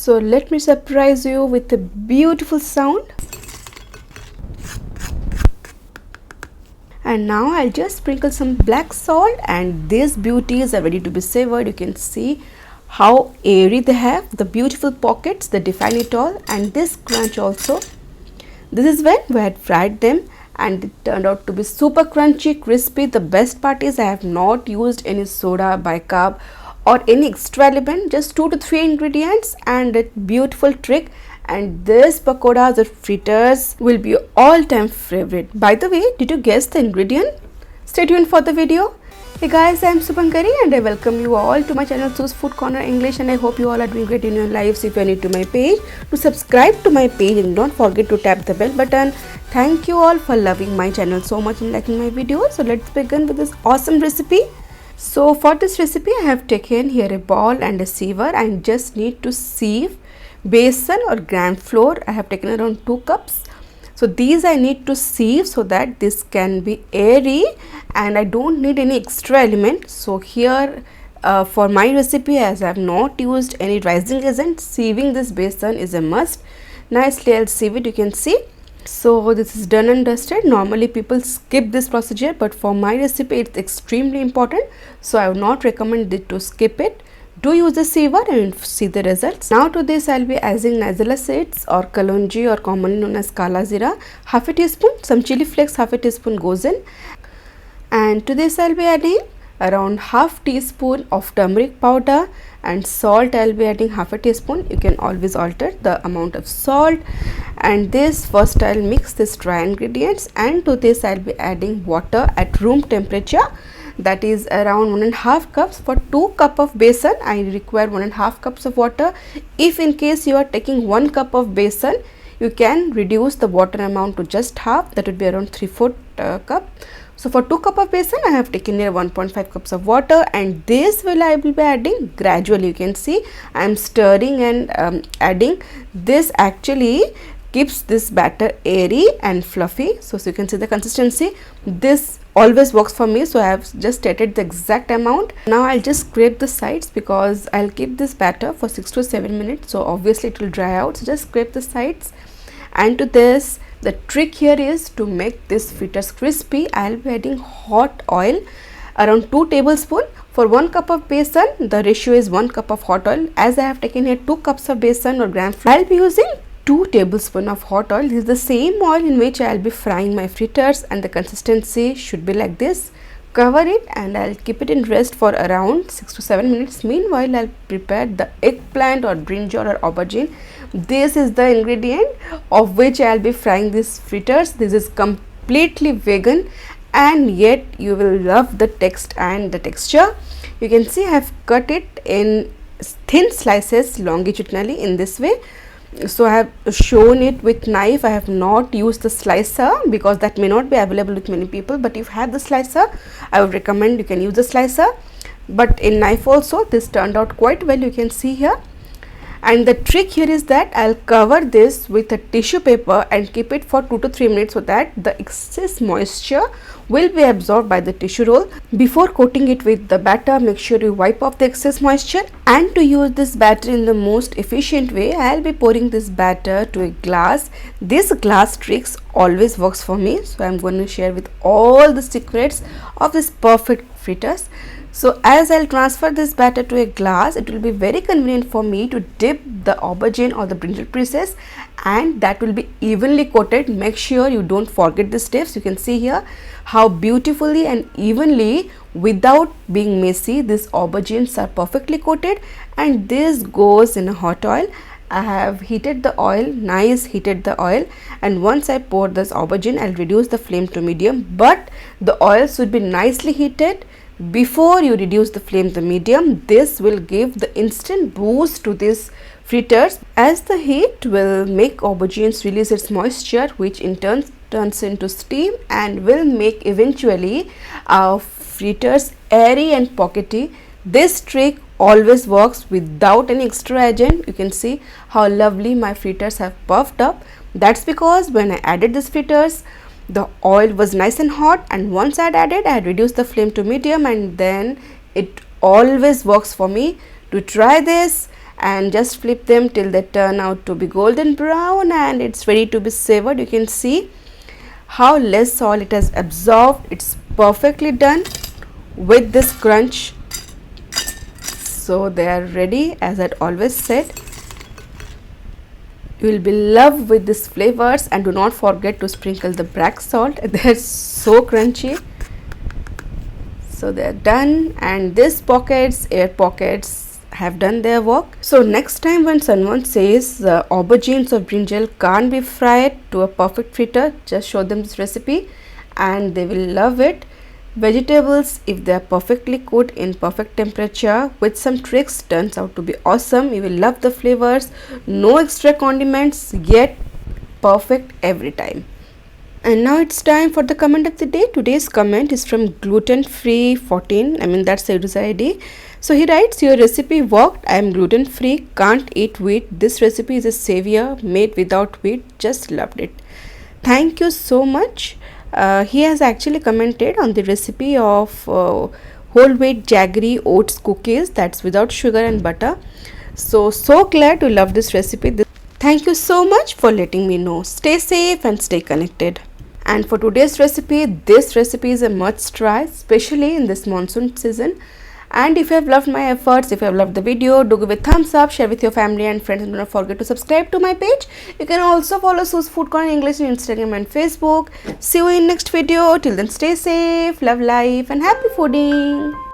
So let me surprise you with a beautiful sound. And now I'll just sprinkle some black salt, and these beauties are ready to be savored. You can see how airy they have, the beautiful pockets, they define it all, and this crunch also. This is when we had fried them and it turned out to be super crunchy, crispy. The best part is I have not used any soda, bicarb or any extra element, just 2 to 3 ingredients and a beautiful trick. And this pakodas or fritters will be your all-time favorite. By the way, did you guess the ingredient? Stay tuned for the video. Hey guys, I am Supankari and I welcome you all to my channel Su's Food Corner English, and I hope you all are doing great in your lives. If you are new to my page, to subscribe to my page and don't forget to tap the bell button. Thank you all for loving my channel so much and liking my videos. So let's begin with this awesome recipe. So for this recipe I have taken here a ball and a sieve. I just need to sieve besan or gram flour. I have taken around 2 cups. So these I need to sieve so that this can be airy and I don't need any extra element. So here for my recipe, as I have not used any rising agent, sieving this besan is a must. Nicely I'll sieve it, you can see. So this is done and dusted. Normally people skip this procedure, but for my recipe it's extremely important, so I would not recommend it to skip it. Do use the siever and see the results. Now to this I'll be adding Nigella seeds or Kalonji, or commonly known as Kala Jeera, half a teaspoon. Some chili flakes, half a teaspoon goes in. And to this I'll be adding around half teaspoon of turmeric powder, and salt I'll be adding half a teaspoon. You can always alter the amount of salt. And this first I'll mix this dry ingredients, and to this I'll be adding water at room temperature, that is around 1.5 cups. For 2 cup of besan I require 1.5 cups of water. If in case you are taking 1 cup of besan, you can reduce the water amount to just half, that would be around 3/4 cup. So for 2 cup of besan I have taken here 1.5 cups of water, and this I will be adding gradually. You can see I am stirring and adding. This actually keeps this batter airy and fluffy. So you can see the consistency. This always works for me, so I have just stated the exact amount. Now I'll just scrape the sides because I'll keep this batter for 6 to 7 minutes, so obviously it will dry out. So just scrape the sides. And to this, the trick here is to make this fritters crispy. I'll be adding hot oil, around 2 tablespoons. For 1 cup of besan, the ratio is 1 cup of hot oil. As I have taken here 2 cups of besan or gram flour, I'll be using 2 tablespoons of hot oil. This is the same oil in which I'll be frying my fritters, and the consistency should be like this. Cover it and I'll keep it in rest for around 6 to 7 minutes. Meanwhile, I'll prepare the eggplant or brinjal or aubergine. This is the ingredient of which I'll be frying these fritters. This is completely vegan, and yet you will love the taste and the texture. You can see I have cut it in thin slices longitudinally in this way. So I have shown it with knife. I have not used the slicer because that may not be available with many people, but if you have the slicer, I would recommend you can use the slicer. But in knife also this turned out quite well, you can see here. And the trick here is that I'll cover this with a tissue paper and keep it for 2 to 3 minutes so that the excess moisture will be absorbed by the tissue roll. Before coating it with the batter, make sure you wipe off the excess moisture. And to use this batter in the most efficient way, I'll be pouring this batter to a glass. This glass tricks always works for me, so I'm going to share with all the secrets of this perfect fritters. So as I'll transfer this batter to a glass, it will be very convenient for me to dip the aubergine or the brinjal pieces, and that will be evenly coated. Make sure you don't forget the steps. You can see here how beautifully and evenly, without being messy, these aubergines are perfectly coated, and this goes in a hot oil. I have heated the oil, heated the oil, and once I pour this aubergine, I'll reduce the flame to medium, but the oil should be nicely heated before you reduce the flame to medium. This will give the instant boost to this fritters, as the heat will make aubergines release its moisture, which in turn turns into steam and will make eventually our fritters airy and pockety. This trick always works without any extra agent. You can see how lovely my fritters have puffed up. That's because when I added this fritters, the oil was nice and hot, and once I had added, I had reduced the flame to medium, and then it always works for me. To try this and just flip them till they turn out to be golden brown, and it's ready to be savored. You can see how less salt it has absorbed. It's perfectly done with this crunch. So they are ready. As I always said, you will be loved with these flavors, and do not forget to sprinkle the black salt. They are so crunchy. So they are done, and these pockets, air pockets, have done their work. So next time when someone says aubergines or brinjal can't be fried to a perfect fritter, just show them this recipe and they will love it. Vegetables, if they are perfectly cooked in perfect temperature with some tricks, turns out to be awesome. You will love the flavors. No extra condiments, yet perfect every time. And now it's time for the comment of the day. Today's comment is from gluten free 14. That's the user ID. So he writes, your recipe worked. I am gluten free, can't eat wheat. This recipe is a savior, made without wheat. Just loved it. Thank you so much. He has actually commented on the recipe of whole wheat jaggery oats cookies, that's without sugar and butter. So glad you love this recipe. Thank you so much for letting me know. Stay safe and stay connected. And for today's recipe, this recipe is a must try, especially in this monsoon season. And if you have loved my efforts, if you have loved the video, do give a thumbs up, share with your family and friends, and do not forget to subscribe to my page. You can also follow Sue's Food Corner English on Instagram and Facebook. See you in next video. Till then, stay safe, love life and happy fooding.